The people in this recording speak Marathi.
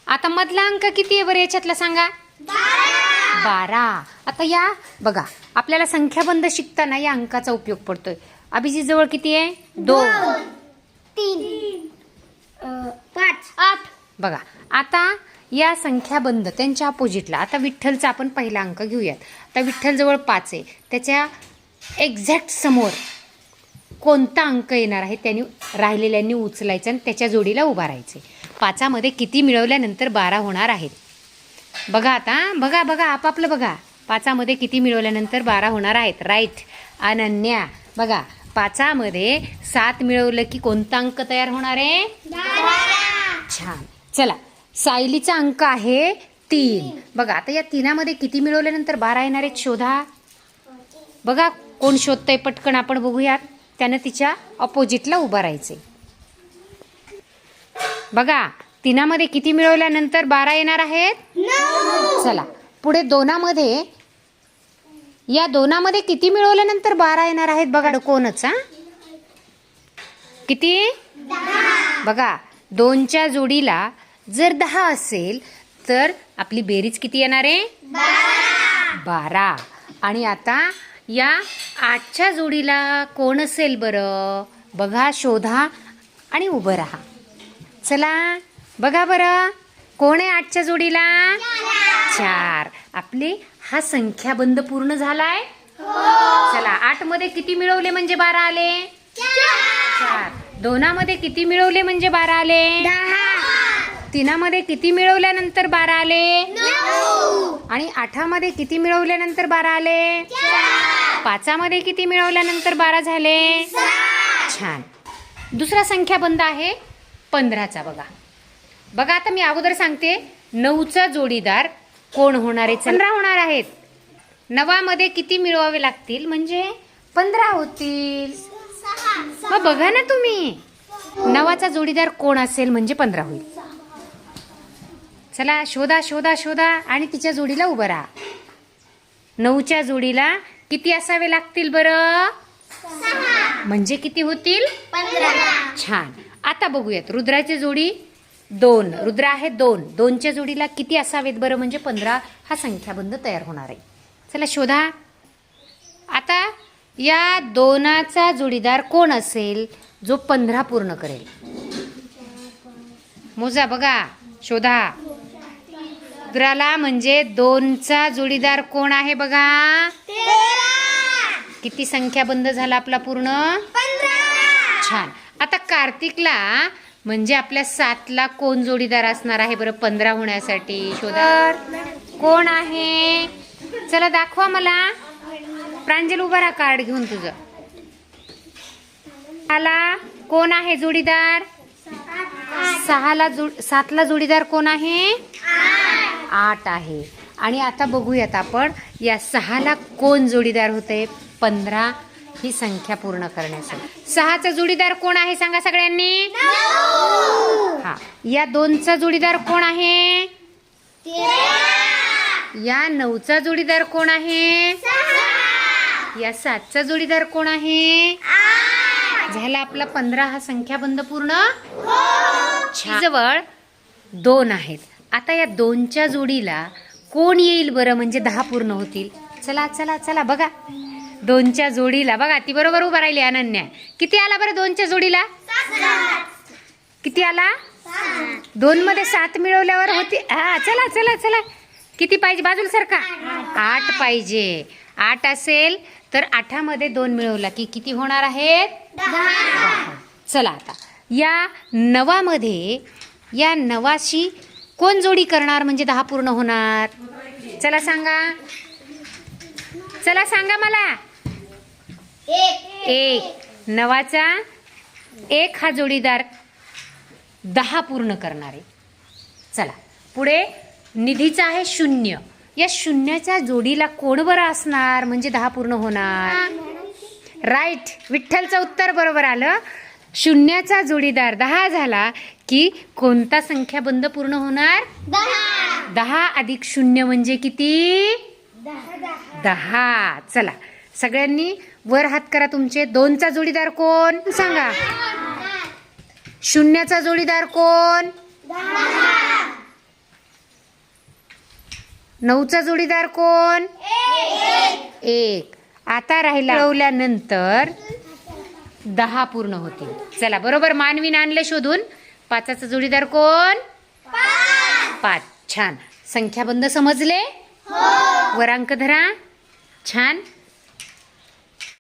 आता मधला अंक किती आहे बरं याच्यातला सांगा? 12. आता या बघा, आपल्याला संख्याबंध शिकताना या अंकाचा उपयोग पडतोय. अभिजीत जवळ किती आहे? 2 3 5 8. बघा आता या संख्याबंध त्यांच्या अपोजिटला आता विठ्ठलचा आपण पहिला अंक घेऊयात. आता विठ्ठल जवळ 5 आहे, त्याच्या एक्झॅक्ट समोर कोणता अंक येणार आहे त्यांनी राहिलेल्यांनी उचलायचं आणि त्याच्या जोडीला उभा राहायचे. 5 मध्ये किती मिळवल्यानंतर 12 होणार आहेत? बघा आता, बघा बघा आपापलं बघा. 5 मध्ये किती मिळवल्यानंतर 12 होणार आहेत? राईट अनन्या. बघा 5 मध्ये 7 मिळवलं की कोणता अंक तयार होणार आहे? 12. छान. चला सायलीचा अंक आहे 3. बघा आता या 3 मध्ये किती मिळवल्यानंतर 12 येणार आहेत शोधा. बघा कोण शोधतंय पटकन आपण बघूयात. त्यानं तिच्या अपोजिटला उभा राहायचे. बघा 3 मध्ये किती मिळवल्यानंतर 12 येणार आहेत? 9. चला पुढे 2 मध्ये, या 2 मध्ये किती मिळवल्यानंतर 12 येणार आहेत? बघा कोणच किती? 10. बघा 2च्या जोडीला जर 10 असेल तर आपली बेरीज किती येणार आहे? 12. आणि आता या 8च्या जोडीला कोण असेल बरं? बघा शोधा आणि उभं राहा. चला बघा बरं कोण आहे 8च्या जोडीला? 4. आपले हा संख्याबंध पूर्ण झालाय. चला 8 मध्ये किती मिळवले म्हणजे 12 आले? 4. 2 मध्ये किती मिळवले म्हणजे 12 आले? 10. 3 मध्ये किती मिळवल्यानंतर 12 आले? 9. आणि 8 मध्ये किती मिळवल्यानंतर 12 आले? 5 मध्ये किती मिळवल्यानंतर 12 झाले? छान. दुसरा संख्याबंध आहे 15चा. बघा बघा आता मी अगोदर सांगते. 9चा जोडीदार कोण होणार आहे? 15 होणार आहेत. 9 मध्ये किती मिळवावे लागतील म्हणजे 15 होतील? मग बघा ना तुम्ही 9चा जोडीदार कोण असेल म्हणजे 15 होईल. चला शोधा शोधा शोधा आणि तिच्या जोडीला उभं राहा. 9च्या जोडीला किती असावे लागतील बरं? म्हणजे किती होतील? 15. छान. आता बघूयात रुद्राची जोडी 2. रुद्र आहे 2. 2च्या जोडीला किती असावेत बरं म्हणजे 15 हा संख्याबंध तयार होणार आहे. चला शोधा. आता या 2चा जोडीदार कोण असेल जो 15 पूर्ण करेल? मोजा बघा शोधा. रुद्राला म्हणजे 2चा जोडीदार कोण आहे बघा? 13. किती संख्याबंध झाला आपला पूर्ण? 15. छान. आता कार्तिकला म्हणजे आपल्या 7ला कोण जोडीदार असणार आहे बरं 15 होण्यासाठी? शोधा. कोण आहे? चला दाखवा मला. प्रांजल उभा राहा कार्ड घेऊन तुझं. आला कोण आहे जोडीदार? 7ला जोडीदार कोण आहे? 8 आहे. आणि आता बघूयात आपण या 6ला कोण जोडीदार होते 15 ही संख्या पूर्ण करण्यासाठी. 6चा जोडीदार कोण आहे सांगा सगळ्यांनी? 9. हा. या 2चा जोडीदार कोण आहे? 13. या 9चा जोडीदार कोण आहे? 6. या 7चा जोडीदार कोण आहे? 8. झाला आपला 15 हा संख्याबंध पूर्ण. जवळ 2 आहेत. आता या 2च्या जोडीला कोण येईल बरं म्हणजे 10 पूर्ण होतील? चला चला चला बघा 2च्या जोडीला बघा ती बरोबर उभा राहिली अनन्या. किती आला बरं 2च्या जोडीला? 7. किती आला? 2 मध्ये 7 मिळवल्यावर होती. हा चला चला चला किती पाहिजे बाजूला सारखा? 8 पाहिजे. 8 असेल तर 8 मध्ये 2 मिळवला की किती होणार आहेत? 10. चला आता या 9 मध्ये या 9शी कोण जोडी करणार म्हणजे 10 पूर्ण होणार? चला सांगा. चला सांगा मला. 1. 9चा 1 हा जोडीदार 10 पूर्ण करणार आहे. चला पुढे निधीचा आहे 0. या 0च्या जोडीला कोण बरं असणार म्हणजे 10 पूर्ण होणार? राईट विठ्ठलचं उत्तर बरोबर आलं. 0चा जोडीदार 10 झाला की कोणता संख्याबंध पूर्ण होणार? 10 अधिक 0 म्हणजे किती? 10. चला सगळ्यांनी वर हात करा तुमचे. 2चा जोडीदार कोण सांगा? 0चा जोडीदार कोण? 9चा जोडीदार कोण? 1. आता राहिला मिळवल्यानंतर 10 पूर्ण होतील. चला बरोबर मानवीने आणलं शोधून. 5चा जोडीदार कोण? 5. छान. संख्याबंध समजले? वर अंक धरा. छान.